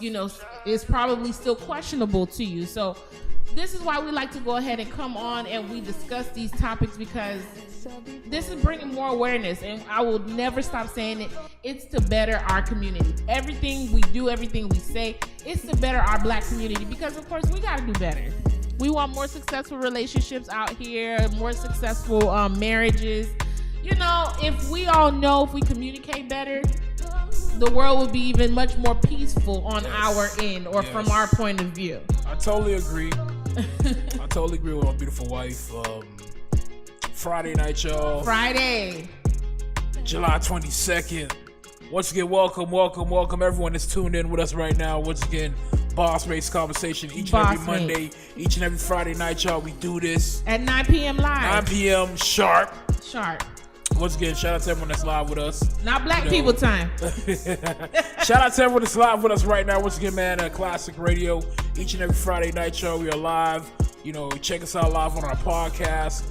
is probably still questionable to you. So this is why we like to go ahead and come on and we discuss these topics, because this is bringing more awareness, and I will never stop saying it. It's to better our community. Everything we do, everything we say, it's to better our Black community, because of course we got to do better. We want more successful relationships out here, more successful marriages. If we all know, if we communicate better, the world would be even much more peaceful on our end, or from our point of view. I totally agree. I totally agree with my beautiful wife. Friday night, y'all. Friday, July 22nd. Once again, welcome everyone that's tuned in with us right now. Once again, Boss Mates Conversation each and every Monday, each and every Friday night, y'all. We do this at 9 p.m. live. 9 p.m. sharp. Once again, shout out to everyone that's live with us. Not Black people time. Shout out to everyone that's live with us right now. Once again, man, Classic Radio. Each and every Friday night, y'all, we are live. Check us out live on our podcast,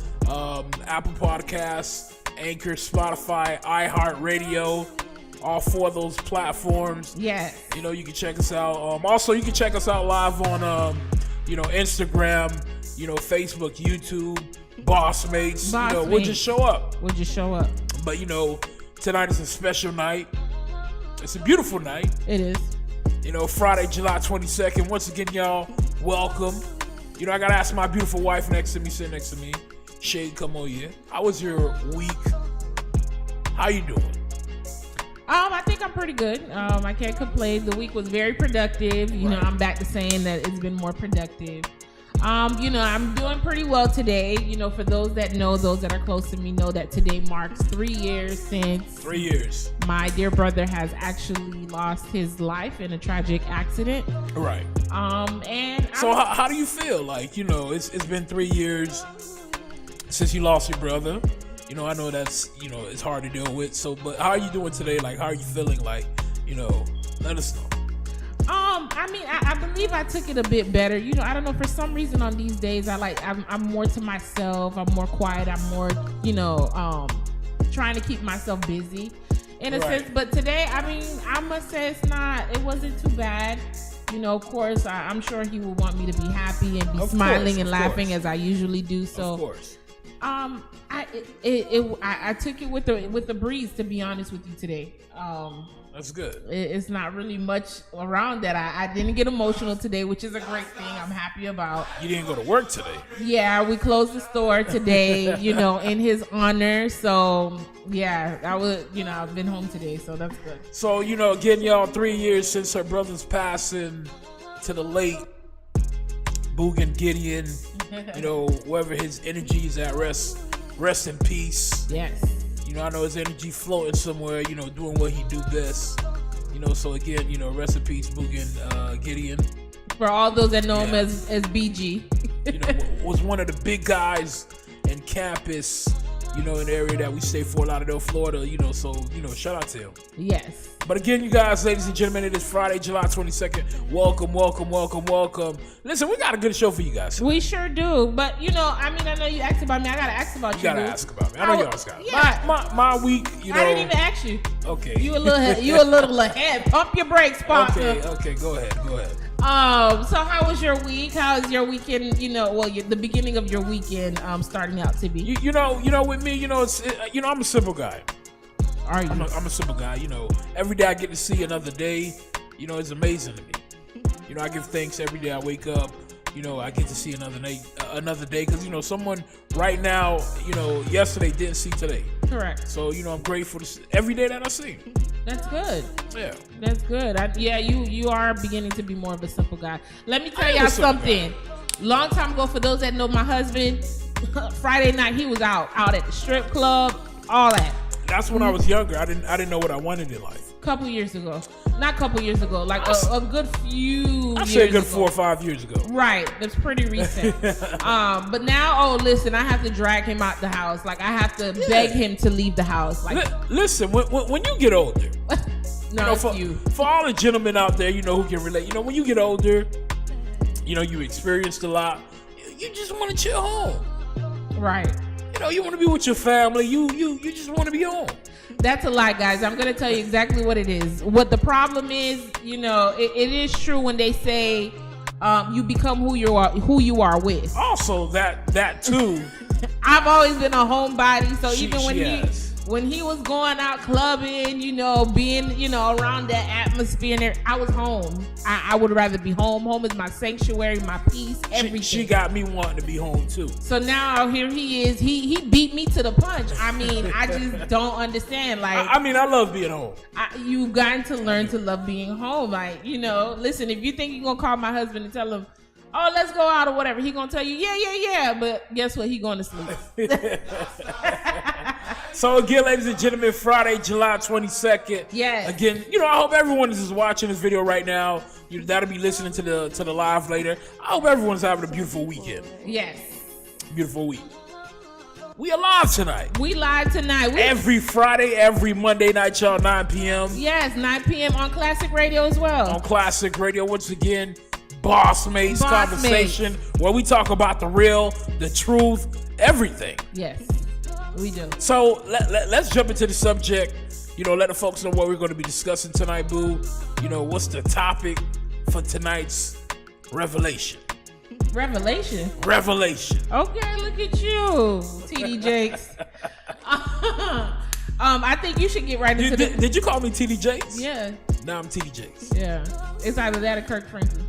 Apple Podcasts, Anchor, Spotify, iHeartRadio. All 4 of those platforms. Yes. You can check us out. Also, you can check us out live on, Instagram, Facebook, YouTube, Boss Mates. We'll just show up. But, tonight is a special night. It's a beautiful night. It is. Friday, July 22nd. Once again, y'all, welcome. I got to ask my beautiful wife sitting next to me. Shade, come on here. How was your week? How you doing? I think I'm pretty good. I can't complain. The week was very productive. I'm back to saying that it's been more productive. I'm doing pretty well today. For those that know, those that are close to me know that today marks 3 years since 3 years. My dear brother has actually lost his life in a tragic accident. Right. And so how do you feel? Like, it's been 3 years since you lost your brother. I know that's, it's hard to deal with. So, but how are you doing today? Like, how are you feeling? Like, let us know. I believe I took it a bit better. I don't know, for some reason on these days, I'm more to myself. I'm more quiet. I'm more, trying to keep myself busy in a sense. But today, I must say it wasn't too bad. Of course, I'm sure he will want me to be happy and be smiling and laughing as I usually do. So, of course. I took it with the breeze, to be honest with you today. That's good. It's not really much around that. I didn't get emotional today, which is a great thing. I'm happy about. You didn't go to work today? Yeah, we closed the store today, in his honor. So yeah, I've been home today, so that's good. So, again, y'all, 3 years since her brother's passing to the late Boogan Gideon. Wherever his energy is at rest in peace. Yes. I know his energy floating somewhere, doing what he do best. So again, rest in peace, Boogan Gideon. For all those that know him as BG. Was one of the big guys in campus, in the area that we stay, Fort Lauderdale, Florida, so, shout out to him. Yes. But again, you guys, ladies and gentlemen, it is Friday, July 22nd. Welcome. Listen, we got a good show for you guys. We sure do. But, I know you asked about me. I got to ask about you. You got to ask about me. I know you always got. Yeah. My week, I didn't even ask you. Okay. You a little ahead. Pump your brakes, partner. Okay, go ahead. So how was your week? How is your weekend, the beginning of your weekend starting out to be? With me, I'm a simple guy. Are you? I'm a simple guy. Every day I get to see another day. It's amazing to me. I give thanks every day I wake up. I get to see another day, because someone right now, yesterday didn't see today. Correct. So I'm grateful to see every day that I see. That's good. Yeah. That's good. You are beginning to be more of a simple guy. Let me tell y'all something. Long time ago, for those that know my husband, Friday night he was out at the strip club, all that. That's when I was younger. I didn't know what I wanted in life. Couple years ago, like a good few. I say a good 4 or 5 years ago. Right, that's pretty recent. But now, listen, I have to drag him out the house. Like I have to beg him to leave the house. Like, listen, when you get older, for all the gentlemen out there, who can relate. When you get older, you experienced a lot. You just want to chill home. Right. You want to be with your family. You just want to be home. That's a lie, guys. I'm going to tell you exactly what it is. What the problem is, it is true when they say you become who you are with. Also, that too. I've always been a homebody, so even when he was going out clubbing, being, around that atmosphere, and I was home. I would rather be home. Home is my sanctuary, my peace, everything. She got me wanting to be home too. So now here he is. He beat me to the punch. I mean, I just don't understand. Like, I love being home. You've gotten to learn to love being home. Like, listen, if you think you're gonna call my husband and tell him, oh, let's go out or whatever, he gonna tell you, yeah. But guess what? He going to sleep. So again, ladies and gentlemen, Friday, July 22nd. Yes. Again, I hope everyone is watching this video right now. That'll be listening to the live later. I hope everyone's having a beautiful weekend. Yes. Beautiful week. We are live tonight. We live tonight. Every Friday, every Monday night, y'all, 9 p.m. Yes, 9 p.m. on Classic Radio as well. On Classic Radio, once again, Boss Mates Conversation, where we talk about the real, the truth, everything. Yes, we do. So let's jump into the subject. Let the folks know what we're going to be discussing tonight, boo. What's the topic for tonight's revelation? Revelation. Okay, look at you, TD Jakes. I think you should get right into this. Did you call me TD Jakes? Yeah. Now I'm TD Jakes. Yeah. It's either that or Kirk Franklin.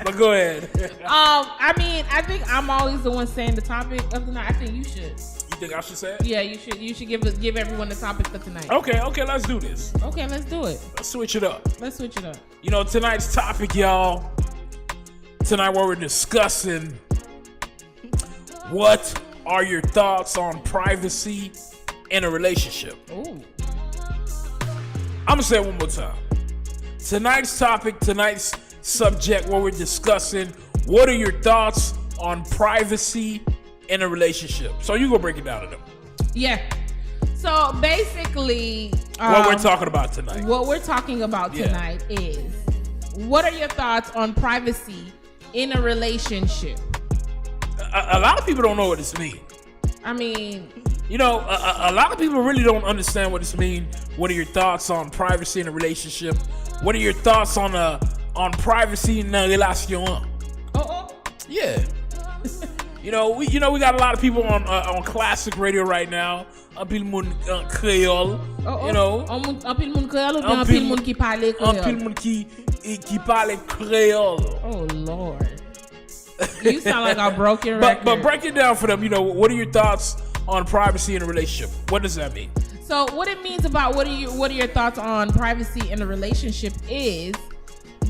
But go ahead. I think I'm always the one saying the topic of the night. I think you should. You think I should say it? Yeah, you should. You should give everyone the topic for tonight. Okay, let's do this. Okay, let's do it. Let's switch it up. Tonight's topic, y'all. Tonight, what we're discussing. What are your thoughts on privacy in a relationship? Ooh. I'm gonna say it one more time. Tonight's topic, tonight's subject, what we're discussing. What are your thoughts on privacy in a relationship? So you go break it down to them. Yeah. So basically, what we're talking about tonight. What we're talking about tonight is, what are your thoughts on privacy in a relationship? A lot of people don't know what this means. I mean, a lot of people really don't understand what this means. What are your thoughts on privacy in a relationship? What are your thoughts on privacy in a relation? Yeah. we got a lot of people on Classic Radio right now. Un pile moun créole. Un pile moun créole ou bien un pile moun qui parle créole? Un pile moun qui parle créole. Oh Lord. You sound like a broken record. But break it down for them. What are your thoughts on privacy in a relationship? What does that mean? So what it means about what are your thoughts on privacy in a relationship is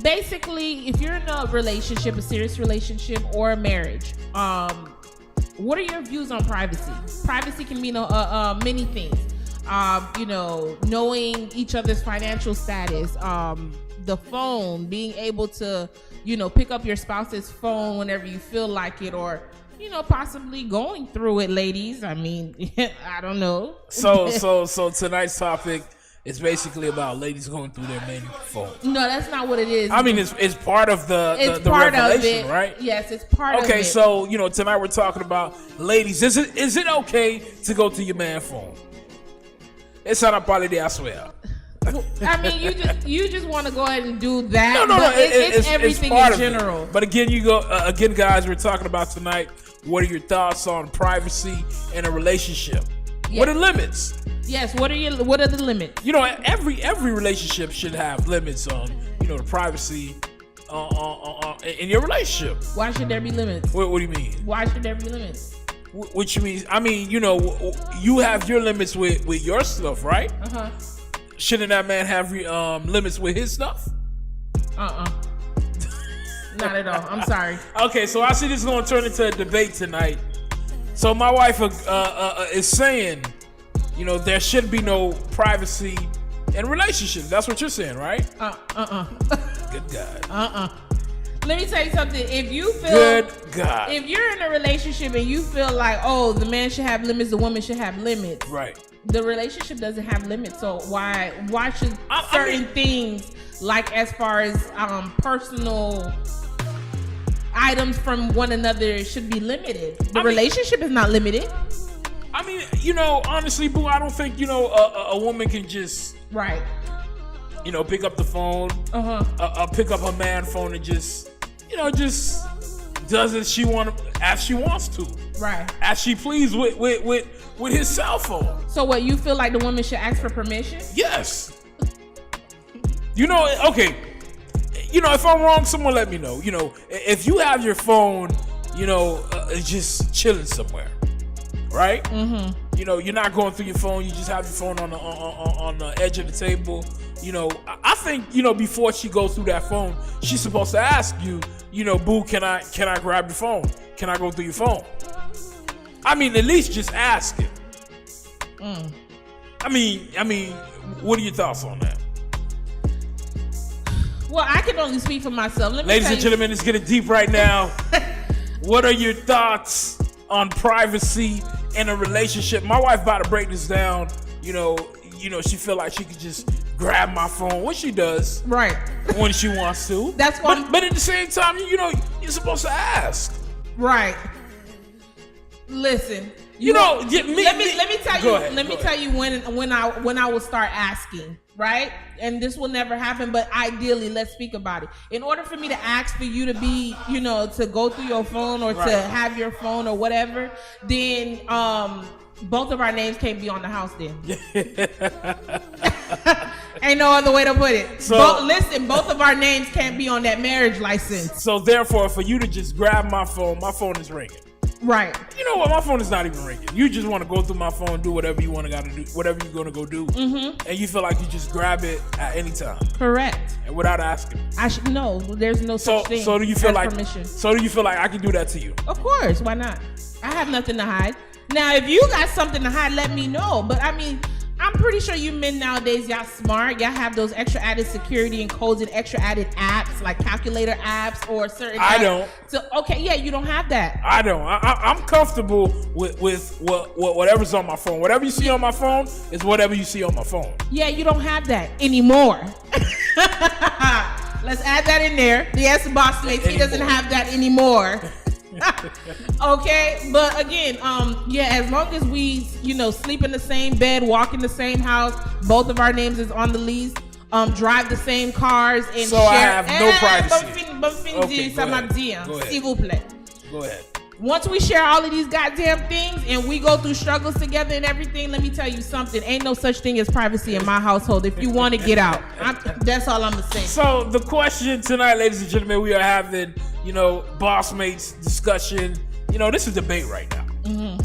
basically, if you're in a relationship, a serious relationship or a marriage, what are your views on privacy? Privacy can mean many things. Knowing each other's financial status, the phone, being able to, pick up your spouse's phone whenever you feel like it, or possibly going through it, ladies. I mean, I don't know. So tonight's topic is basically about ladies going through their main phone. No, that's not what it is. I mean, it's part of the revelation, right? Yes, it's part of it. Okay, so tonight we're talking about ladies. Is it okay to go to your man's phone? It's not a party, I swear. I mean, you just want to go ahead and do that. No. It's everything in general. But again, guys, we're talking about tonight. What are your thoughts on privacy in a relationship? Yes. What are limits? Yes. What are the limits? Every relationship should have limits on the privacy in your relationship. Why should there be limits? What do you mean? Why should there be limits? Which means, I mean, you have your limits with your stuff, right? Uh-huh. Shouldn't that man have limits with his stuff? Not at all. I'm sorry. Okay, so I see this is going to turn into a debate tonight. So my wife is saying, there should be no privacy in relationships. That's what you're saying, right? Good God. Let me tell you something. If you feel good God, if you're in a relationship and you feel like, the man should have limits, the woman should have limits, right? The relationship doesn't have limits, so why should certain things, like as far as personal items from one another, should be limited? The relationship is not limited. I mean, honestly, boo, I don't think, a woman can just, right, pick up the phone, pick up her man phone and just does it as she wants to. Right. As she please with his cell phone. So what, you feel like the woman should ask for permission? Yes. Okay. If I'm wrong, someone let me know. If you have your phone, just chilling somewhere, right? Mm-hmm. You're not going through your phone. You just have your phone on the edge of the table. I think, before she goes through that phone, she's supposed to ask you, boo, can I grab your phone? Can I go through your phone? I mean, at least just ask it. I mean, what are your thoughts on that? Well, I can only speak for myself. Ladies and gentlemen, it's getting deep right now. What are your thoughts on privacy in a relationship? My wife about to break this down. She feel like she could just grab my phone, which she does, right, when she wants to. That's why. But at the same time, you're supposed to ask, right? Listen, let me tell you when I will start asking, right? And this will never happen, but ideally, let's speak about it. In order for me to ask for you to be, to go through your phone or to have your phone or whatever, then both of our names can't be on the house then. Ain't no other way to put it. So both of our names can't be on that marriage license. So therefore, for you to just grab my phone is ringing. Right. You know what? My phone is not even ringing. You just want to go through my phone, do whatever you want to do, whatever you're going to go do. Mm-hmm. And you feel like you just grab it at any time. Correct. And without asking. No, there's no such thing. So do you feel like permission. So do you feel like I can do that to you? Of course. Why not? I have nothing to hide. Now, if you got something to hide, let me know. But I mean, I'm pretty sure you men nowadays, y'all smart. Y'all have those extra added security and codes and extra added apps, like calculator apps or certain apps. I don't. So, okay, yeah, you don't have that. I don't. I'm comfortable with whatever's on my phone. Whatever you see on my phone is whatever you see on my phone. Yeah, you don't have that anymore. Let's add that in there. Yes, boss mates, he doesn't have that anymore. Okay, but again, as long as we, sleep in the same bed, walk in the same house, both of our names is on the lease, drive the same cars, and so share. I have no privacy. Go ahead. Once we share all of these goddamn things and we go through struggles together and everything, let me tell you something. Ain't no such thing as privacy in my household. If you want to get out, that's all I'm gonna say. So the question tonight, ladies and gentlemen, we are having, boss mates discussion. This is debate right now. Mm-hmm.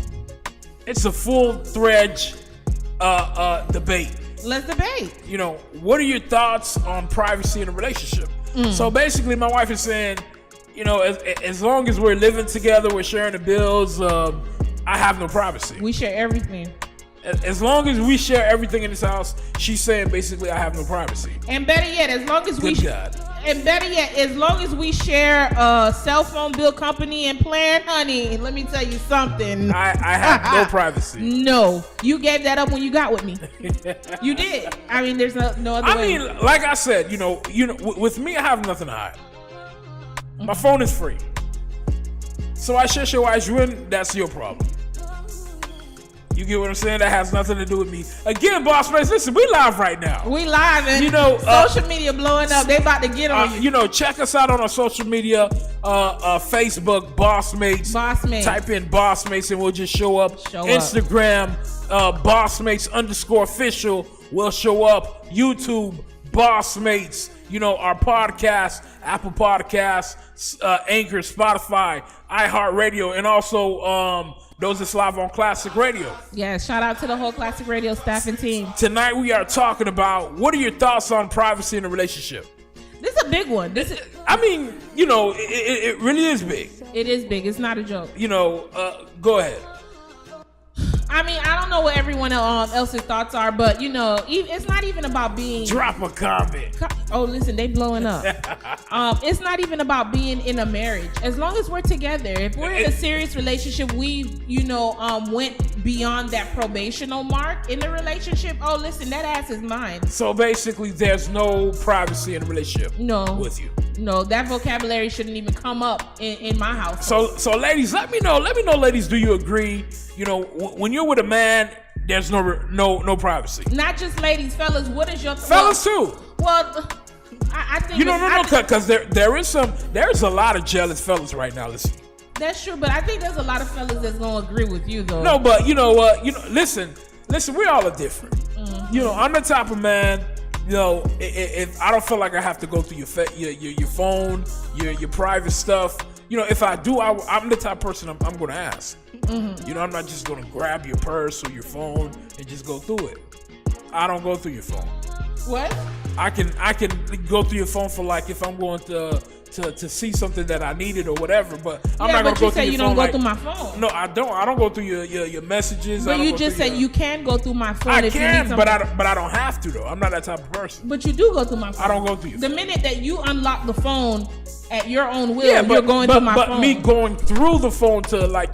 It's a full-fledged debate. Let's debate. What are your thoughts on privacy in a relationship? So basically, my wife is saying, as long as we're living together, we're sharing the bills, I have no privacy. We share everything. As long as we share everything in this house, she's saying basically I have no privacy. And better yet, as long as we share a cell phone bill company and plan, honey, let me tell you something. I have no privacy. No, you gave that up when you got with me. You did. I mean, there's no other way. I mean, like I said, with me, I have nothing to hide. My phone is free. So I share your wise win, that's your problem. You get what I'm saying? That has nothing to do with me. Again, boss mates, listen, we live right now. We live, and social media blowing up. They about to get on you. Check us out on our social media, Facebook, Boss Mates. Boss Mates. Type in Boss Mates and we'll just show up. Instagram, Boss Mates _official will show up. YouTube, Boss Mates. Our podcast, Apple Podcasts, Anchor, Spotify, iHeartRadio, and also those that's live on Classic Radio. Yeah, shout out to the whole Classic Radio staff and team. Tonight we are talking about what are your thoughts on privacy in a relationship? This is a big one. It really is big. It is big. It's not a joke. Go ahead. I mean, I don't know what everyone else's thoughts are, but it's not even about being. Drop a comment. Oh, listen, they blowing up. It's not even about being in a marriage. As long as we're together, if we're in a serious relationship, we, went beyond that probational mark in the relationship. Oh, listen, that ass is mine. So basically, there's no privacy in a relationship. No. With you. No, that vocabulary shouldn't even come up in my house. So ladies, let me know, ladies, do you agree? When you're you're with a man, there's no privacy. Not just ladies, fellas. What is your fellas too? Well, I think because there's a lot of jealous fellas right now. Listen, that's true, but I think there's a lot of fellas that's gonna agree with you though. No, but you know what? Listen, we all are different. Mm-hmm. I'm the type of man. If I don't feel like I have to go through your phone, your private stuff. If I do, I'm the type of person I'm going to ask. Mm-hmm. I'm not just going to grab your purse or your phone and just go through it. I don't go through your phone. What? I can go through your phone for like if I'm going to see something that I needed or whatever, but I'm not going to go through your phone. You don't go through my phone. No, I don't go through your messages. But you just said you can go through my phone. I can, but I don't have to though. I'm not that type of person. But you do go through my phone. I don't go through your phone. The minute that you unlock the phone at your own will, you're going through my phone. But me going through the phone to I'm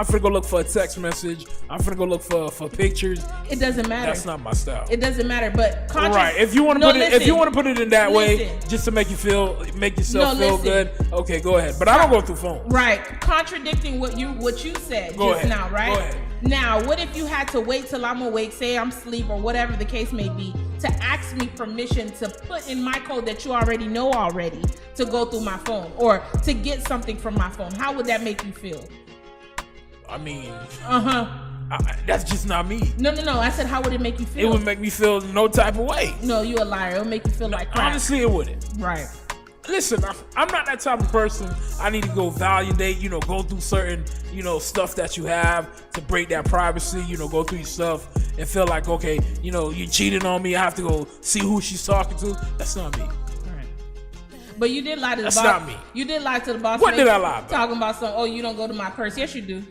finna go look for a text message. I'm finna go look for pictures. It doesn't matter. That's not my style. It doesn't matter. But right, if you want to put it in that way, just to make yourself feel good, okay, go ahead. But I don't go through phone. Right, contradicting what you said now, right? Go ahead. Now, what if you had to wait till I'm awake, say I'm asleep or whatever the case may be, to ask me permission to put in my code that you already know to go through my phone or to get something from my phone? How would that make you feel? I mean, that's just not me. No. I said, how would it make you feel? It would make me feel no type of way. No, you a liar. It would make you feel like crap. Honestly, it wouldn't. Right. Listen, I'm not that type of person. I need to go validate, go through certain, stuff that you have to break that privacy, go through your stuff and feel like, okay, you cheating on me. I have to go see who she's talking to. That's not me. Right. But you did lie to the boss. That's not me. You did lie to the boss. What did I lie about? Talking about you don't go to my purse. Yes, you do.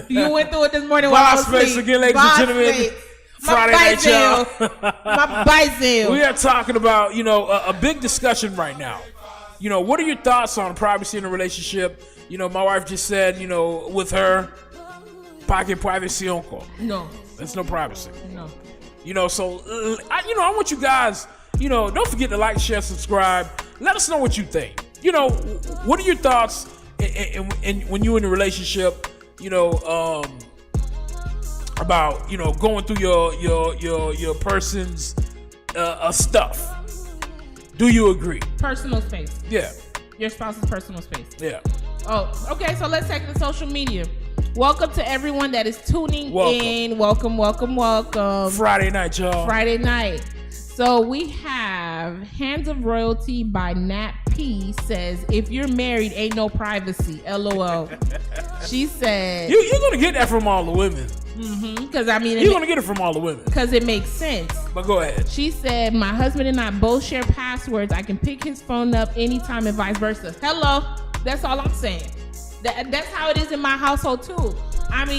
You went through it this morning while I was asleep. Boss again, ladies and gentlemen. Friday night, y'all. My bicycle. We are talking about, a big discussion right now. What are your thoughts on privacy in a relationship? My wife just said, with her, pocket privacy on call. No. There's no privacy. No. So, I want you guys, don't forget to like, share, subscribe. Let us know what you think. What are your thoughts when you're in a relationship, about, going through your person's stuff? Do you agree? Personal space. Yeah. Your spouse's personal space. Yeah. Oh, okay. So let's take the social media. Welcome to everyone that is tuning in. Welcome. Friday night, y'all. Friday night. So we have Hands of Royalty by Nat P says, if you're married, ain't no privacy. LOL. She said, you're going to get that from all the women. Because you're going to get it from all the women. Because it makes sense. But go ahead. She said, my husband and I both share passwords. I can pick his phone up anytime and vice versa. Hello. That's all I'm saying. That's how it is in my household too. I'm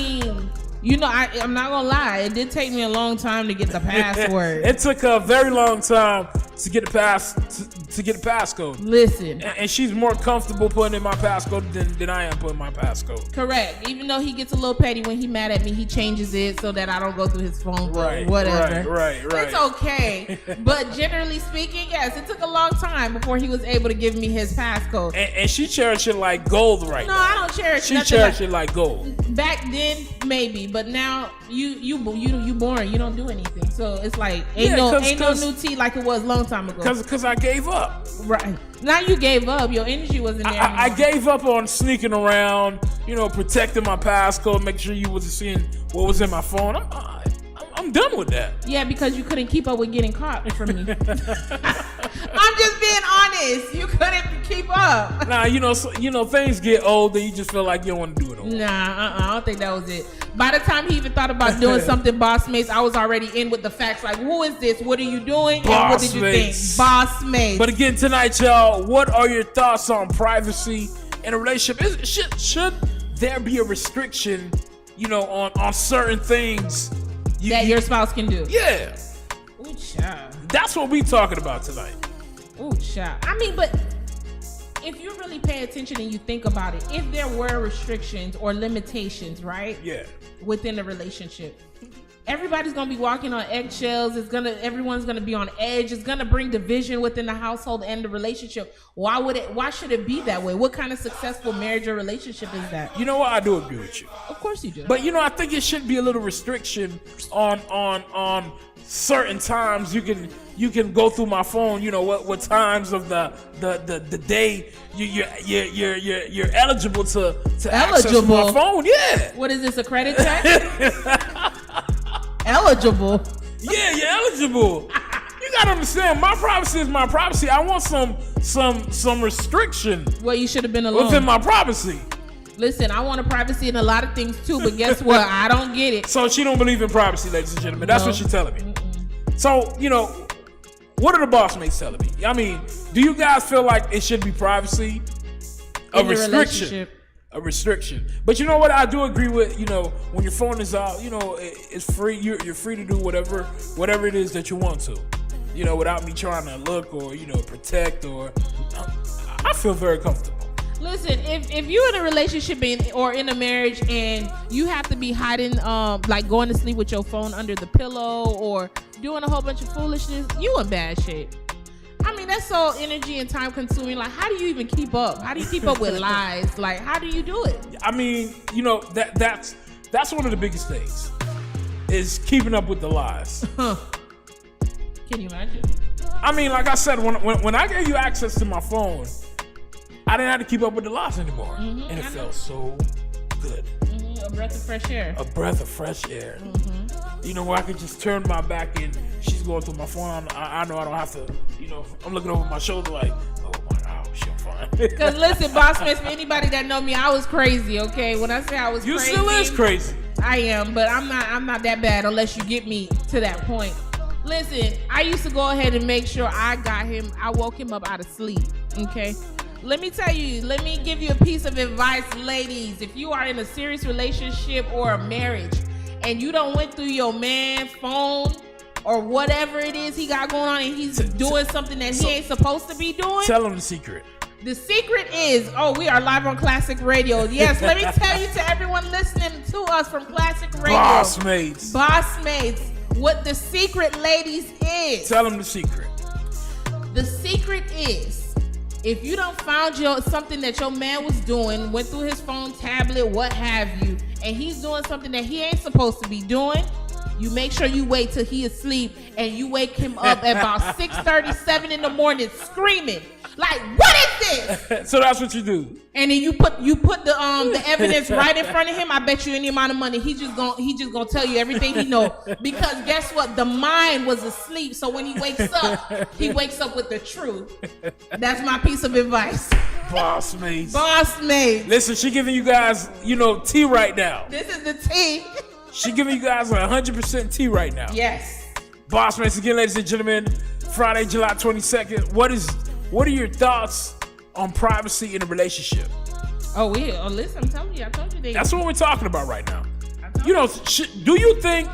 not gonna lie. It did take me a long time to get the password. It took a very long time to get the passcode. Listen, and she's more comfortable putting in my passcode than I am putting my passcode. Correct. Even though he gets a little petty when he mad at me, he changes it so that I don't go through his phone. Right. Whatever. Right. It's okay. But generally speaking, yes, it took a long time before he was able to give me his passcode. And she cherishes it like gold right now. No, I don't cherish it. She cherishes it like gold. Back then, maybe, but now you boring. You don't do anything. So it's like ain't no new tea like it was a long time ago. Because I gave up. Right. Now you gave up. Your energy wasn't there. I gave up on sneaking around, protecting my passcode, making sure you wasn't seeing what was in my phone. I'm done with that. Yeah, because you couldn't keep up with getting caught from me. I'm just being honest. You couldn't keep up. Nah, things get old and you just feel like you don't want to do it all. Nah, I don't think that was it. By the time he even thought about doing something boss mates, I was already in with the facts. Like, who is this? What are you doing? And what did you think? Boss mates. But again, tonight, y'all, what are your thoughts on privacy in a relationship? Should there be a restriction, on certain things that your spouse can do? Yeah. Ooh, child. That's what we talking about tonight. Ooh, child. But if you really pay attention and you think about it, if there were restrictions or limitations, right? Yeah. Within the relationship, everybody's gonna be walking on eggshells. Everyone's gonna be on edge. It's gonna bring division within the household and the relationship. Why should it be that way? What kind of successful marriage or relationship is that? You know what? I do agree with you. Of course you do. But I think it should be a little restriction on certain times. You can go through my phone. What times of the day you're eligible to access my phone. Yeah. What is this, a credit check? Eligible. Yeah, you're eligible. You gotta understand, my privacy is my privacy. I want some restriction. Well, you should have been alone. Within my privacy. Listen, I want a privacy in a lot of things too, but guess what? I don't get it. So she don't believe in privacy, ladies and gentlemen. That's what she's telling me. Mm-mm. So, what are the boss mates telling me? I mean, do you guys feel like it should be privacy? A restriction. A restriction. But you know what? I do agree with, when your phone is out, it's free. You're free to do whatever it is that you want to, without me trying to look or, protect or. I feel very comfortable. Listen, if you're in a relationship or in a marriage and you have to be hiding, like going to sleep with your phone under the pillow or doing a whole bunch of foolishness, you in bad shape. I mean, that's so energy and time consuming. Like, how do you even keep up? How do you keep up with lies? Like, how do you do it? I mean, that's one of the biggest things is keeping up with the lies. Can you imagine? I mean, like I said, when I gave you access to my phone, I didn't have to keep up with the lies anymore. Mm-hmm, and it felt so good. Mm-hmm, a breath of fresh air. A breath of fresh air. Mm-hmm. Where I could just turn my back and she's going through my phone. I know I don't have to, I'm looking over my shoulder like, oh my God, she's fine. Because listen, boss mates, for anybody that know me, I was crazy, okay? When I say I was crazy. You crazy. still is crazy. I am, but I'm not that bad unless you get me to that point. Listen, I used to go ahead and make sure I woke him up out of sleep, okay? Let me give you a piece of advice, ladies. If you are in a serious relationship or a marriage and you don't went through your man's phone or whatever it is he got going on and he's doing something that he ain't supposed to be doing. Tell him the secret. The secret is, we are live on Classic Radio. Yes, let me tell you to everyone listening to us from Classic Radio. Boss mates. What the secret, ladies, is. Tell them the secret. The secret is, if you don't found something that your man was doing, went through his phone, tablet, what have you, and he's doing something that he ain't supposed to be doing, you make sure you wait till he is asleep and you wake him up at about 6:37 in the morning screaming, like, what is this? So that's what you do. And then you put the evidence right in front of him. I bet you any amount of money he just gonna tell you everything he know, because guess what? The mind was asleep. So when he wakes up with the truth. That's my piece of advice. Boss mates. Listen, she giving you guys, tea right now. This is the tea. She giving you guys 100% tea right now. Yes. Boss mates, again, ladies and gentlemen, Friday, July 22nd. What are your thoughts on privacy in a relationship? Listen, I'm telling you, I told you. That's what we're talking about right now. Do you think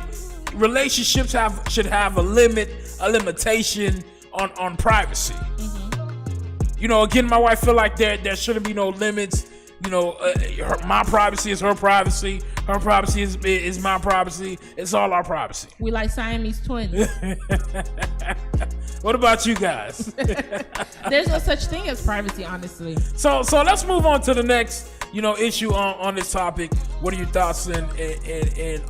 relationships should have a limitation on privacy? Mm-hmm. Again, my wife feel like there shouldn't be no limits. My privacy is her privacy. Her privacy is my privacy. It's all our privacy. We like Siamese twins. What about you guys? There's no such thing as privacy, honestly. So let's move on to the next, issue on this topic. What are your thoughts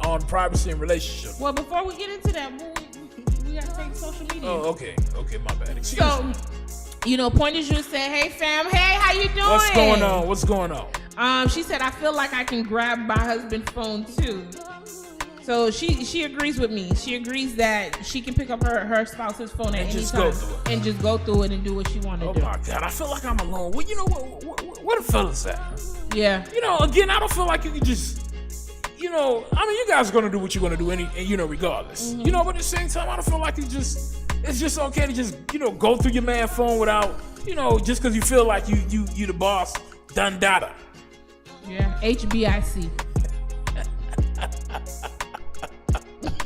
on privacy and relationships? Well, before we get into that, we gotta take social media. Oh, okay, my bad. Excuse me. Pointer Juice said, "Hey fam, hey, how you doing? What's going on? She said, I feel like I can grab my husband's phone too. So she agrees with me. She agrees that she can pick up her spouse's phone at any time and just go through it and do what she want to do. Oh my God, I feel like I'm alone. Well, what the fellas at? Yeah. Again, I don't feel like you can just, you guys are gonna do what you're gonna do regardless. Mm-hmm. But at the same time, I don't feel like it's just okay to just, go through your man's phone without, just because you feel like you the boss, done data. Yeah, HBIC.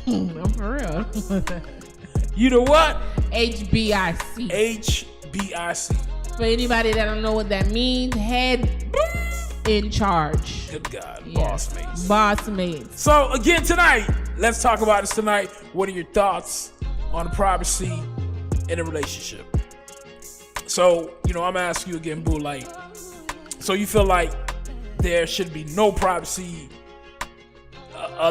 No, for real. You know what? HBIC. HBIC. For anybody that don't know what that means, head in charge. Good God. Yeah. Boss mates. So again tonight, let's talk about this tonight. What are your thoughts on privacy in a relationship? So, I'm asking you again, Boo, like, so you feel like there should be no privacy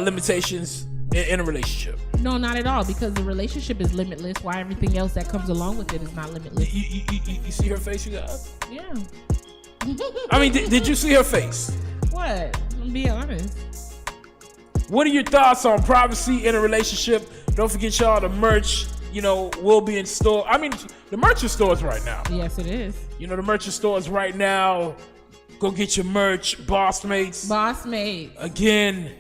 limitations in a relationship? No, not at all, because the relationship is limitless. Why everything else that comes along with it is not limitless? You see her face, you guys? Yeah. I mean, did you see her face? What? I'm being honest. What are your thoughts on privacy in a relationship? Don't forget, y'all, the merch, will be in store. I mean, the merch is stores right now. Yes, it is. The merch is stores right now. Go get your merch, Bossmates. Bossmates. Again,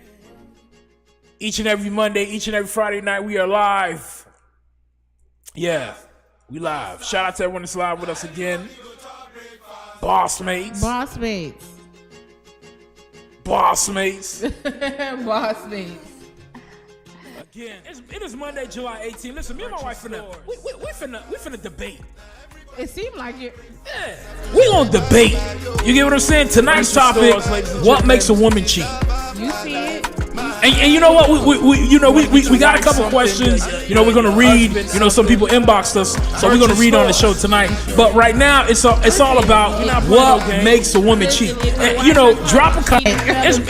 each and every Monday, each and every Friday night, we are live. Yeah, we live. Shout out to everyone that's live with us again. Bossmates. Bossmates. Bossmates. Bossmates. Again, it is Monday, July 18th. Listen, me and my wife we finna debate. It seemed like it. Yeah. We gonna debate. You get what I'm saying? Tonight's topic: what makes a woman cheat? You see it? And you know what? We got a couple questions. We're gonna read. Some people inboxed us, so we're gonna read on the show tonight. But right now, it's all about what makes a woman cheat. And, drop a comment.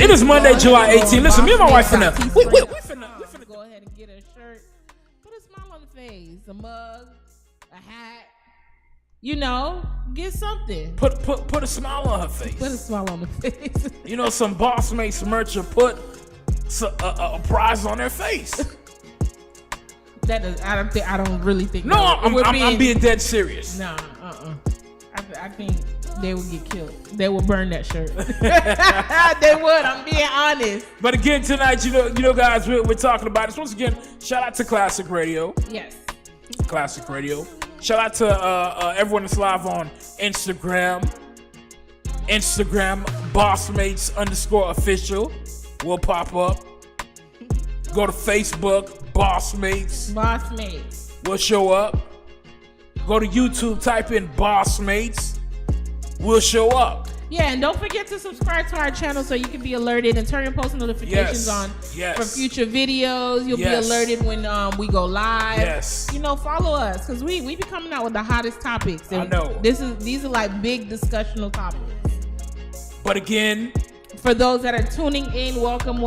It is Monday, July 18th. Listen, me and my wife finna go ahead and get a shirt, put a smile on the face, a mug, a hat. Get something. Put a smile on her face. Put a smile on the face. Some Bossmates merch will put a prize on their face. I don't really think. No, I'm being dead serious. Nah, I think they would get killed. They will burn that shirt. They would. I'm being honest. But again, tonight, guys, we're talking about this once again. Shout out to Classic Radio. Yes. Classic Radio. Shout out to everyone that's live on Instagram. Bossmates _official will pop up. Go to Facebook, Bossmates. Bossmates will show up. Go to YouTube, type in Bossmates. We'll show up. Yeah, and don't forget to subscribe to our channel so you can be alerted and turn your post notifications on for future videos. You'll be alerted when we go live. Yes. Follow us because we be coming out with the hottest topics. I know. These are like big discussional topics. But again, for those that are tuning in, welcome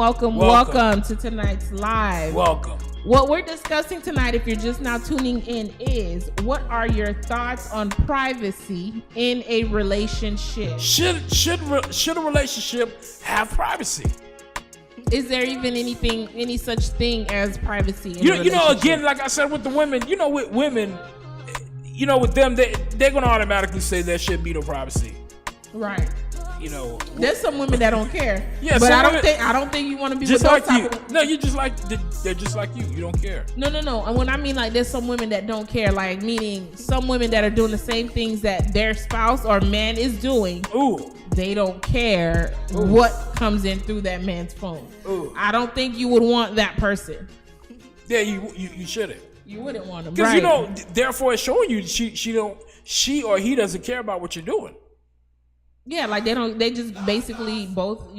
to tonight's live. Welcome. What we're discussing tonight, if you're just now tuning in, is what are your thoughts on privacy in a relationship? Should a relationship have privacy? Is there even any such thing as privacy in a relationship? Again, like I said with the women, with women, with them, they're gonna automatically say there should be no privacy. Right. There's some women that don't care. Yeah, but I don't think you want to be just with like those you. No, you just like they're just like you. You don't care. No. And when I mean like there's some women that don't care, like meaning some women that are doing the same things that their spouse or man is doing. Ooh. They don't care what comes in through that man's phone. Ooh. I don't think you would want that person. Yeah, you shouldn't. You wouldn't want them. Because therefore it's showing you she or he doesn't care about what you're doing. Yeah, like they just basically both,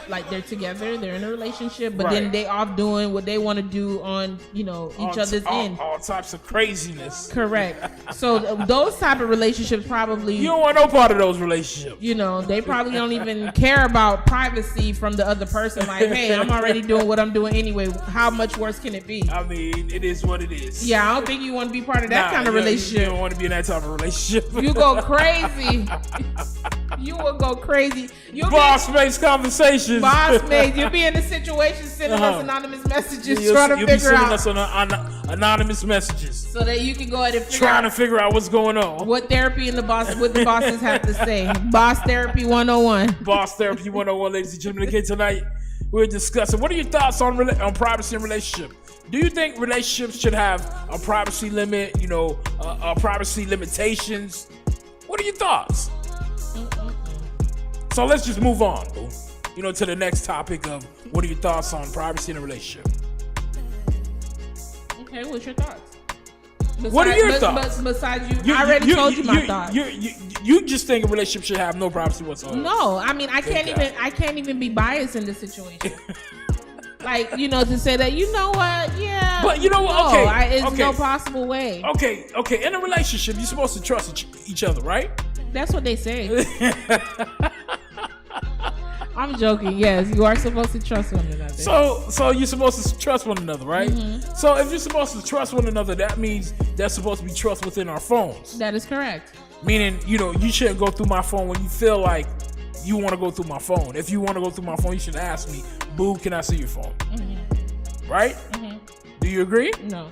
like they're together, they're in a relationship, but then they off doing what they want to do on, each other's end. All types of craziness. Correct. So those type of relationships probably... You don't want no part of those relationships. They probably don't even care about privacy from the other person. Like, hey, I'm already doing what I'm doing anyway. How much worse can it be? I mean, it is what it is. Yeah, I don't think you want to be part of that kind of relationship. You don't want to be in that type of relationship. You go crazy. You will go crazy. Bossmates conversations. Bossmates, you'll be in a situation sending us anonymous messages trying to figure out. You'll be sending us anonymous messages. So that you can go ahead and trying to figure out what's going on. What therapy and what the bosses have to say. Boss Therapy 101. Boss Therapy 101, ladies and gentlemen. Again, tonight we're discussing, what are your thoughts on privacy in relationship? Do you think relationships should have a privacy limit, privacy limitations? What are your thoughts? So let's just move on, to the next topic of what are your thoughts on privacy in a relationship? Okay, what's your thoughts? What are your thoughts? Besides I already told you my thoughts. You just think a relationship should have no privacy whatsoever. No, I mean I can't even be biased in this situation. Like, to say that, you know what? Yeah. But you know what? No, Okay. It's no possible way. Okay. In a relationship, you're supposed to trust each other, right? That's what they say. I'm joking. Yes, you are supposed to trust one another. So you're supposed to trust one another, right? Mm-hmm. So if you're supposed to trust one another, that means there's supposed to be trust within our phones. That is correct. Meaning, you shouldn't go through my phone when you feel like you want to go through my phone. If you want to go through my phone, you should ask me, "Boo, can I see your phone?" Mm-hmm. Right? Mm-hmm. Do you agree? No.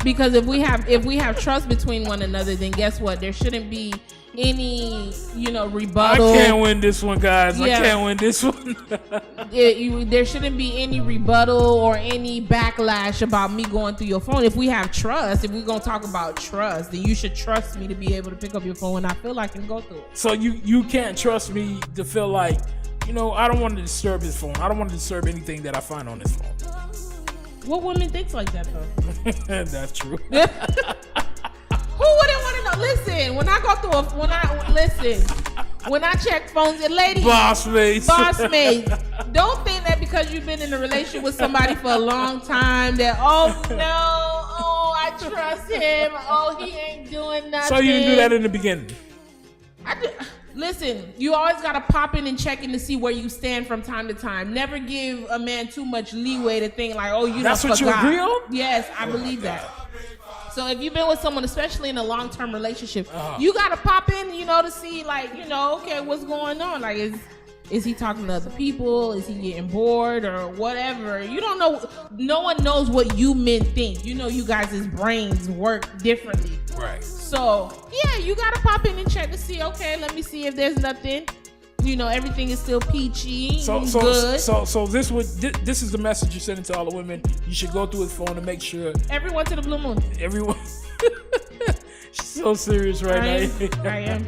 Because if we have trust between one another, then guess what? There shouldn't be any, rebuttal. I can't win this one, guys. Yeah. I can't win this one. There shouldn't be any rebuttal or any backlash about me going through your phone. If we have trust, if we're going to talk about trust, then you should trust me to be able to pick up your phone when I feel like I can go through it. So you can't trust me to feel like, I don't want to disturb his phone. I don't want to disturb anything that I find on his phone. What woman thinks like that, though? That's true. Who wouldn't want to know? Listen, when I go through when I check phones, ladies, boss mates, don't think that because you've been in a relationship with somebody for a long time that, I trust him. Oh, he ain't doing nothing. So you didn't do that in the beginning? Listen, you always got to pop in and check in to see where you stand from time to time. Never give a man too much leeway to think like, that's what forgot. You agree on? Yes, I believe that. So if you've been with someone, especially in a long-term relationship, you got to pop in, to see like, okay, what's going on? Like, is he talking to other people? Is he getting bored or whatever? You don't know. No one knows what you men think. You guys' brains work differently. Right. So, yeah, you got to pop in and check to see, okay, let me see if there's nothing. Everything is still peachy. Good. So this is the message you're sending to all the women. You should go through his phone and make sure. Everyone to the blue moon. Everyone. She's so serious right now. I am.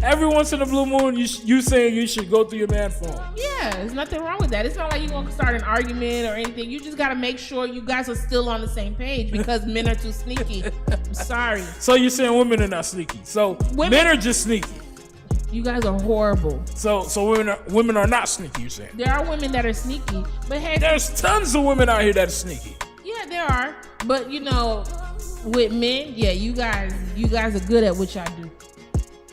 Every once in a blue moon, you saying you should go through your man's phone. Yeah, there's nothing wrong with that. It's not like you're going to start an argument or anything. You just got to make sure you guys are still on the same page because men are too sneaky. I'm sorry. So you're saying women are not sneaky. So men are just sneaky. You guys are horrible. So women are not sneaky, you're saying? There are women that are sneaky. But hey, there's tons of women out here that are sneaky. Yeah, there are. But with men, yeah, you guys are good at what y'all do.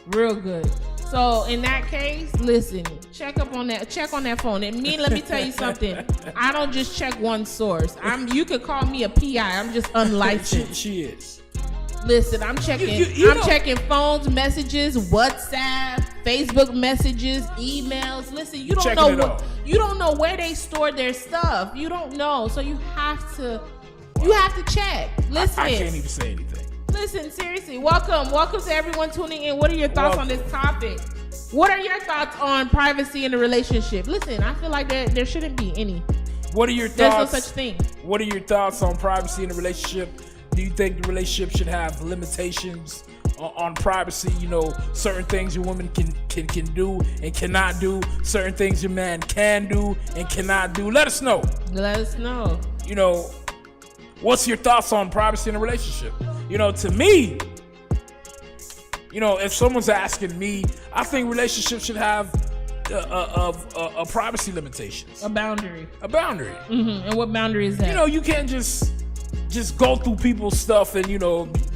Real good. So in that case, listen, check on that phone. And let me tell you something. I don't just check one source. You could call me a PI. I'm just unlicensed. She is. Listen, I'm checking. I'm checking phones, messages, WhatsApp, Facebook messages, emails. Listen, you don't know where they store their stuff. You don't know, so you have to check. Listen, I can't even say anything. Listen, seriously, welcome to everyone tuning in. What are your thoughts on this topic? What are your thoughts on privacy in a relationship? Listen, I feel like there shouldn't be any. What are your thoughts? There's no such thing. What are your thoughts on privacy in a relationship? Do you think the relationship should have limitations on privacy? Certain things your woman can do and cannot do. Certain things your man can do and cannot do. Let us know. What's your thoughts on privacy in a relationship? To me, if someone's asking me, I think relationships should have a privacy limitations. A boundary. Mm-hmm. And what boundary is that? You can't just go through people's stuff and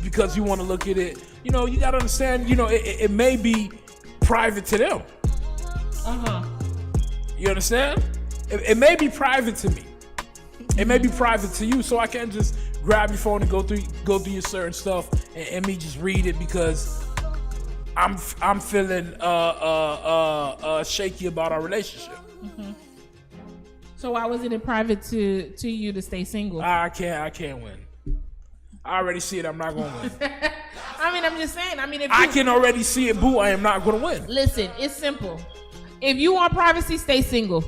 because you want to look at it. You got to understand. It may be private to them. You understand? It may be private to me. It may be private to you, so I can't just grab your phone and go through your certain stuff and me just read it because I'm feeling shaky about our relationship. Mm-hmm. So why wasn't it private to you to stay single? I can't win. I already see it. I'm not going to win. I'm just saying. If I can already see it, boo. I am not going to win. Listen, it's simple. If you want privacy, stay single.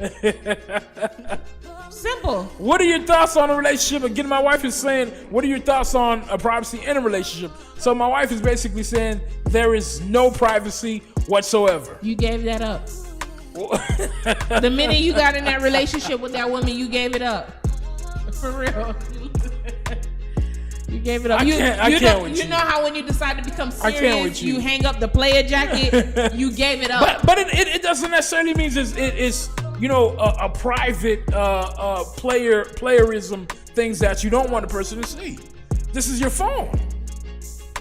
Simple. What are your thoughts on a relationship? Again, my wife is saying, what are your thoughts on a privacy in a relationship? So my wife is basically saying there is no privacy whatsoever. You gave that up. The minute you got in that relationship with that woman, you gave it up. For real. You gave it up. You know how when you decide to become serious, you hang up the player jacket. You gave it up. But it doesn't necessarily mean it's a private playerism, things that you don't want a person to see. This is your phone.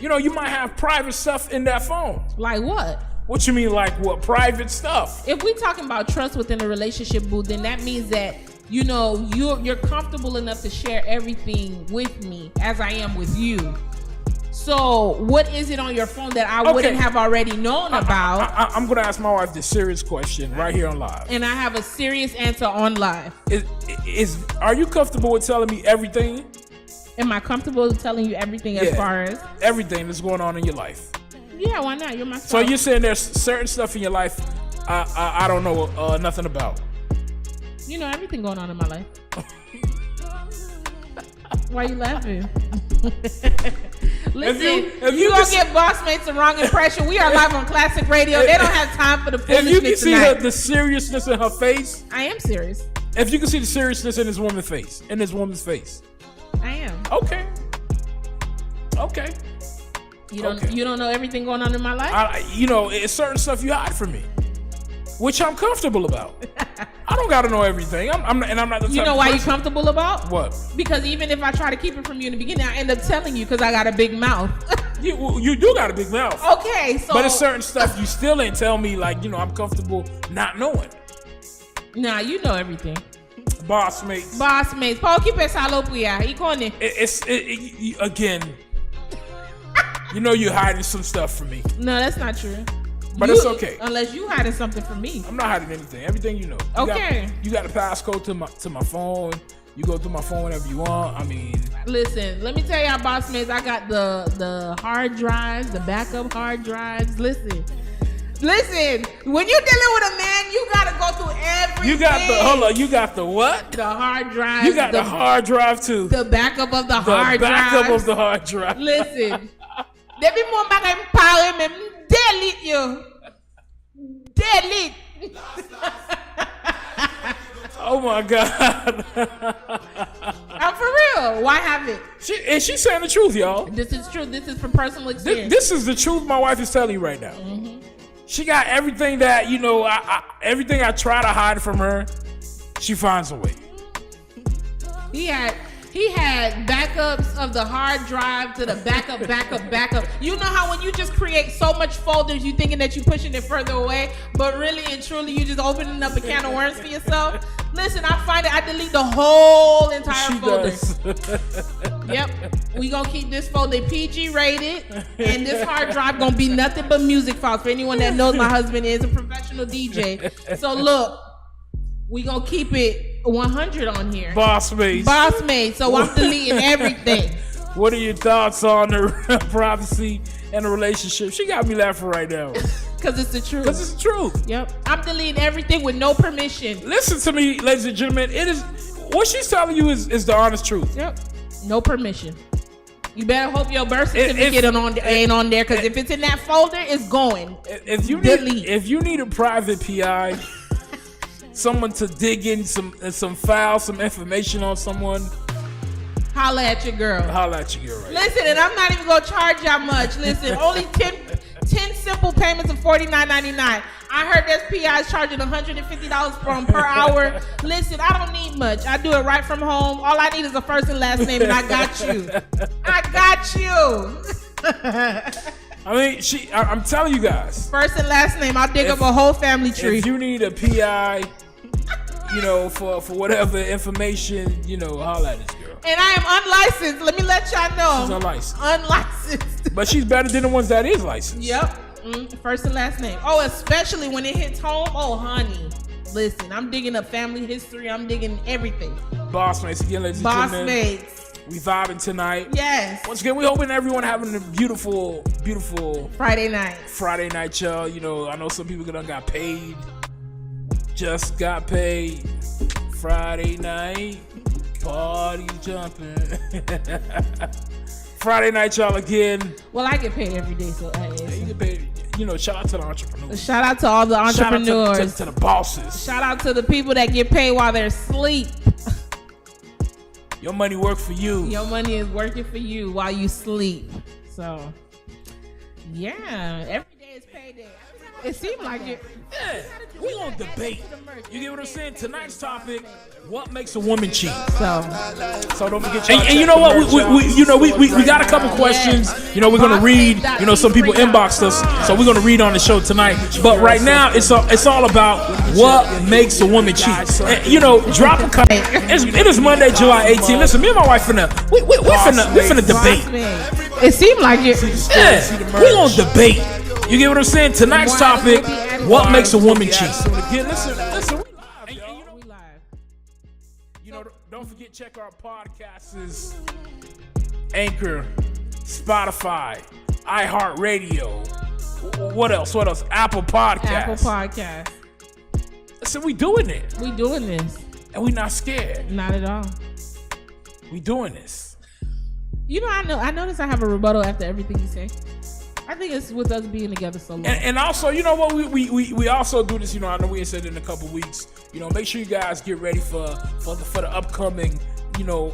You might have private stuff in that phone. Like what? What you mean, like what? Private stuff. If we talking about trust within a relationship, boo, then that means that you're comfortable enough to share everything with me as I am with you. So what is it on your phone that I wouldn't have already known about? I'm gonna ask my wife this serious question right here on live, and I have a serious answer on live. Are you comfortable with telling me everything? Am I comfortable with telling you everything as far as everything that's going on in your life? Yeah, why not? You're my So you're saying there's certain stuff in your life I don't know nothing about? Everything going on in my life. Why are you laughing? Listen, if you gonna get boss mates the wrong impression, we are live on Classic Radio. They don't have time for the foolishness. If you can see the seriousness in her face, I am serious. If you can see the seriousness in this woman's face, I am. Okay. You don't know everything going on in my life? It's certain stuff you hide from me, which I'm comfortable about. I don't gotta know everything. I'm not the type. You know why you're comfortable about? What? Because even if I try to keep it from you in the beginning, I end up telling you because I got a big mouth. You do got a big mouth. Okay, so but it's certain stuff you still ain't tell me. Like I'm comfortable not knowing. Nah, you know everything. Boss mates. Paul, keep it salopuya. Ikone. Again. You're hiding some stuff from me. No, that's not true. But it's okay. Unless you hiding something from me. I'm not hiding anything. Everything you know. You got a passcode to my phone. You go through my phone whenever you want. I mean, listen, let me tell y'all, boss mates, I got the hard drives, the backup hard drives. Listen, when you're dealing with a man, you gotta go through everything. You got the what? The hard drive. You got the hard drive too. The backup of the hard drive. The backup of the hard drive. Listen, there be more back in power, man. Delete you. Delete. Oh my God. I'm for real. Why have it? She's saying the truth, y'all. This is true. This is from personal experience. This is the truth my wife is telling you right now. Mm-hmm. She got everything that, everything I try to hide from her, she finds a way. He had backups of the hard drive to the backup. You know how when you just create so much folders, you thinking that you're pushing it further away, but really and truly you just opening up a can of worms for yourself? Listen, I delete the whole entire folder. Yep. We gonna keep this folder PG rated, and this hard drive gonna be nothing but music files. For anyone that knows, my husband is a professional DJ. So look, we gonna keep it 100 on here. Boss mates. So I'm deleting everything. What are your thoughts on the privacy and the relationship? She got me laughing right now. Because it's the truth. Yep. I'm deleting everything with no permission. Listen to me, ladies and gentlemen. It is what she's telling you is the honest truth. Yep. No permission. You better hope your birth certificate ain't on there, because if it's in that folder, it's going. If you need a private PI, someone to dig in some files, some information on someone, holla at your girl. Right. Listen, and I'm not even gonna charge y'all much. Listen, only 10 simple payments of $49.99. I heard this PI is charging $150 per hour. Listen, I don't need much. I do it right from home. All I need is a first and last name, and I got you. I mean, I'm telling you guys. First and last name, I'll dig up a whole family tree. If you need a PI, for whatever information, holla at this girl. And I am unlicensed. Let me let y'all know. She's unlicensed. But she's better than the ones that is licensed. Yep. First and last name. Oh, especially when it hits home. Oh, honey. Listen, I'm digging up family history. I'm digging everything. Boss mates again, ladies and gentlemen. Boss mates. We vibing tonight. Yes. Once again, we hoping everyone having a beautiful Friday night, y'all. I know some people got paid. Just got paid. Friday night. Party jumping. Friday night, y'all, again. Well, I get paid every day, so you get paid. Shout out to the entrepreneurs. Shout out to all the entrepreneurs. Shout out to the bosses. Shout out to the people that get paid while they're asleep. Your money work for you. Your money is working for you while you sleep. So, yeah, every day is payday. It seemed like it. Yeah, we gonna debate. You get what I'm saying? Tonight's topic: what makes a woman cheat? So don't forget. And you know what? We got a couple questions. You know, we're gonna read. You know, some people inboxed us, so we're gonna read on the show tonight. But right now, it's all about what makes a woman cheat. And, you know, drop a comment. It is Monday, July 18th. Listen, me and my wife we finna debate. It seemed like it. Yeah, we gonna debate. You get what I'm saying? Tonight's topic: what makes a woman cheat? Again, listen, we live. You know, don't forget, check our podcasts: Anchor, Spotify, iHeartRadio. What else? Apple Podcasts. Listen, we doing it. We doing this, and we not scared. Not at all. We doing this. You know, I notice I have a rebuttal after everything you say. I think it's with us being together so long. And also, you know what? We also do this. You know, I know we ain't said it in a couple weeks. You know, make sure you guys get ready for the upcoming, you know,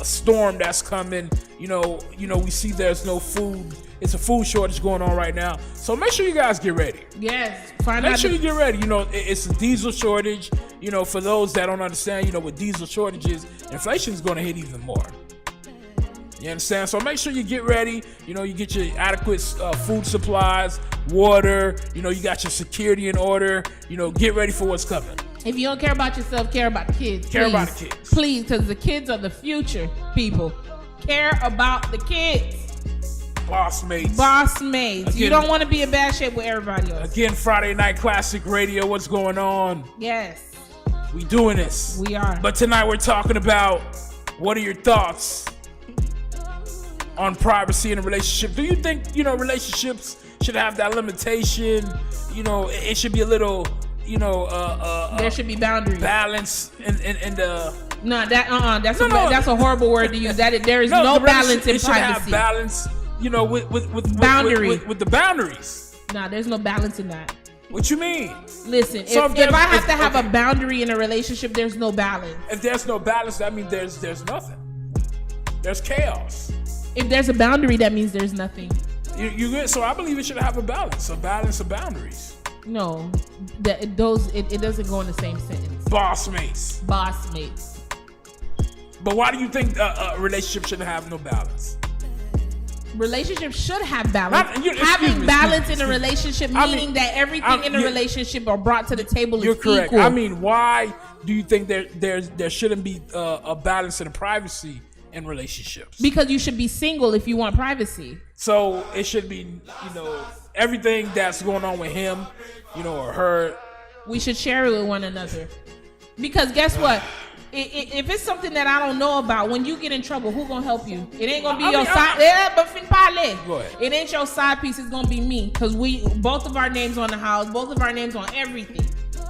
storm that's coming. You know, we see there's no food. It's a food shortage going on right now. So make sure you guys get ready. Yes. Make sure you get ready. You know, it's a diesel shortage. You know, for those that don't understand, you know, with diesel shortages, inflation is going to hit even more. You understand? So make sure you get ready. You know, you get your adequate food supplies, water. You know, you got your security in order. You know, get ready for what's coming. If you don't care about yourself, care about the kids. Care about the kids. Please, because the kids are the future, people. Care about the kids. Boss mates. Again, you don't want to be in bad shape with everybody else. Again, Friday Night Classic Radio. What's going on? Yes. We doing this. We are. But tonight we're talking about, what are your thoughts on privacy in a relationship? Do you think, you know, relationships should have that limitation? You know, it should be a little, you know, there should be boundaries. Balance in the. No, that's a horrible word to use. There is no balance in privacy. It should have balance, you know, with boundary with the boundaries. No, there's no balance in that. What you mean? Listen, if I have to have a boundary in a relationship, there's no balance. If there's no balance, that means there's nothing. There's chaos. If there's a boundary, that means there's nothing. You good? So I believe it should have a balance of boundaries. No, it doesn't go in the same sentence. Boss mates. But why do you think a relationship shouldn't have no balance? Relationships should have balance. Having balance in a relationship, meaning that everything in a relationship are brought to the table is equal. You're correct. I mean, why do you think there shouldn't be a balance in privacy in relationships? Because you should be single if you want privacy. So it should be, you know, everything that's going on with him, you know, or her, we should share it with one another. Because guess what? If it's something that I don't know about, when you get in trouble, who gonna help you? It ain't gonna be your side. It ain't your side piece. It's gonna be me, because we both of our names on the house, both of our names on everything.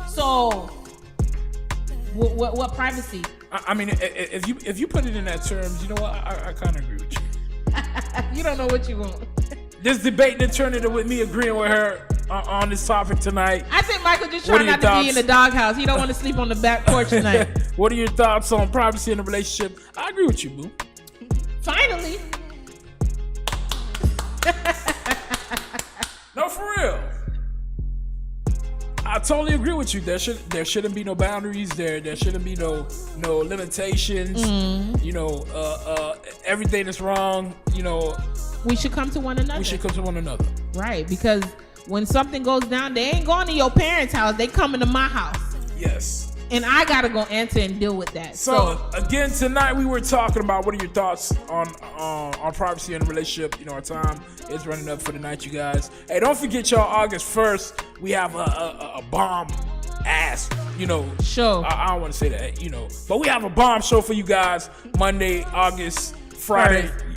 So, what privacy? I mean, if you put it in that terms, you know what? I kind of agree with you. You don't know what you want. This debate then turned into with me agreeing with her on this topic tonight. I think Michael just trying not to be in the doghouse. He don't want to sleep on the back porch tonight. What are your thoughts on privacy in a relationship? I agree with you, boo. Finally. No, for real. I totally agree with you. There shouldn't be no boundaries. There shouldn't be no limitations. Mm-hmm. You know, everything is wrong. You know, we should come to one another. Right, because when something goes down, they ain't going to your parents' house. They coming to my house. Yes. And I gotta go answer and deal with that. So again, tonight we were talking about, what are your thoughts on privacy in a relationship? You know, our time is running up for the night, you guys. Hey, don't forget, y'all, August 1st, we have a bomb ass, you know, show. I don't want to say that, you know, but we have a bomb show for you guys. Friday,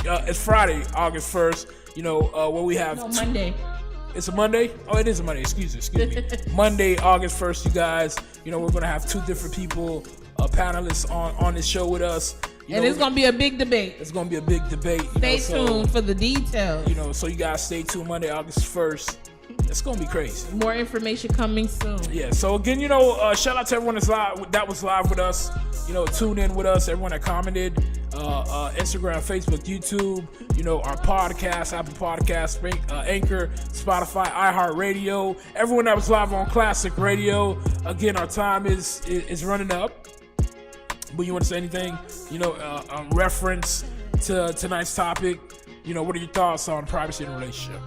it's Friday, August 1st. You know, where we have Monday. It's a Monday? Oh, it is a Monday. Excuse me. Monday, August 1st, you guys. You know, we're going to have two different people, panelists on this show with us. And it's going to be a big debate. It's going to be a big debate. Stay tuned for the details. You know, so you guys stay tuned Monday, August 1st. It's going to be crazy. More information coming soon. Yeah, so again, you know, shout out to everyone that was live with us. You know, tune in with us, everyone that commented. Instagram, Facebook, YouTube, our podcast, Apple Podcasts, Anchor, Spotify, iHeartRadio, everyone that was live on Classic Radio. Again, our time is running up. But you want to say anything, reference to tonight's topic? What are your thoughts on privacy in a relationship?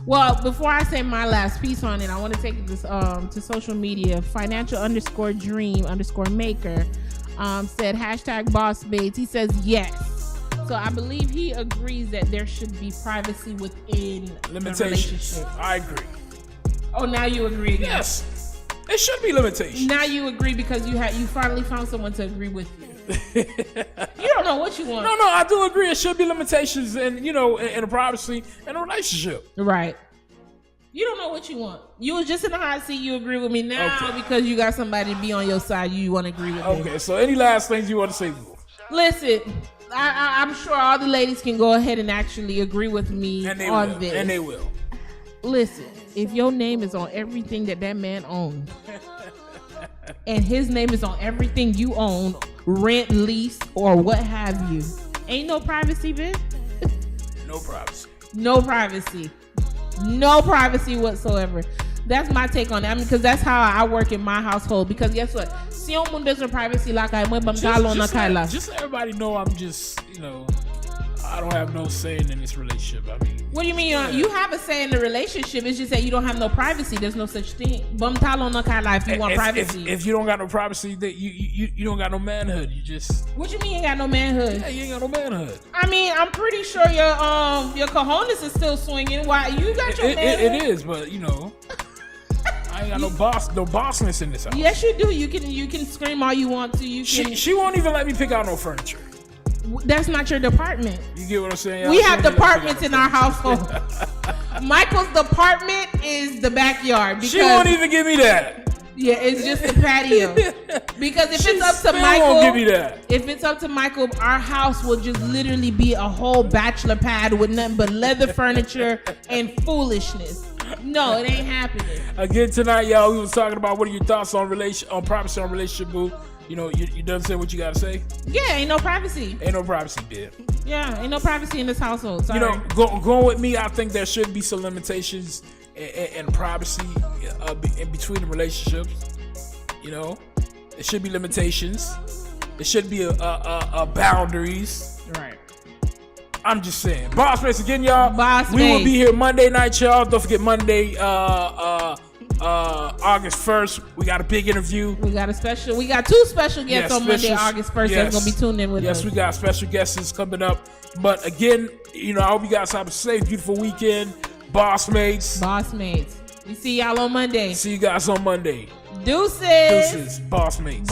Well, before I say my last piece on it, I want to take this to social media. Financial_dream_maker said #bossbates. He says yes. So I believe he agrees that there should be privacy within limitations. The relationship. I agree. Oh, now you agree again. Yes. It should be limitations. Now you agree because you finally found someone to agree with you. You don't know what you want. No, I do agree. It should be limitations, and in a privacy in a relationship. Right. You don't know what you want. You was just in the hot seat. You agree with me now because you got somebody to be on your side. You want to agree with me. Okay. So, any last things you want to say? Listen, I'm sure all the ladies can go ahead and actually agree with me on this. And they will. Listen, if your name is on everything that man owns, and his name is on everything you own, rent, lease, or what have you, ain't no privacy, bitch. No privacy. No privacy. No privacy whatsoever. That's my take on it. I mean, because that's how I work in my household. Because guess what? Si on mundo es privacy like I went just let everybody know I'm just, I don't have no say in this relationship. I mean, what do you mean? You have a say in the relationship. It's just that you don't have no privacy. There's no such thing. If you want privacy. If you don't got no privacy, that you don't got no manhood. You just. What you mean you ain't got no manhood? Yeah, you ain't got no manhood. I mean, I'm pretty sure your cojones is still swinging. Why you got your manhood? It is, but I ain't got no bossness in this house. Yes, you do. You can scream all you want to. She won't even let me pick out no furniture. That's not your department. You get what I'm saying? We have departments in our household. Michael's department is the backyard. Because, she won't even give me that. Yeah, it's just the patio. Because if it's up to Michael, won't give me that. If it's up to Michael, our house will just literally be a whole bachelor pad with nothing but leather furniture and foolishness. No, it ain't happening. Again tonight, y'all, we was talking about what are your thoughts on privacy on relationship, boo. You done say what you gotta say? Yeah, ain't no privacy. Ain't no privacy, bitch. Yeah, ain't no privacy in this household. Sorry. Going with me, I think there should be some limitations and privacy in between the relationships. There should be limitations. There should be a boundaries. Right. I'm just saying. Boss Mates again, y'all. We will be here Monday night, y'all. Don't forget Monday, August 1st. We got a big interview. We got two special guests on Monday, August 1st. That's going to be tuned in with us. Yes, we got special guests coming up. But again, I hope you guys have a safe, beautiful weekend. Boss Mates. We see y'all on Monday. See you guys on Monday. Deuces. Boss Mates.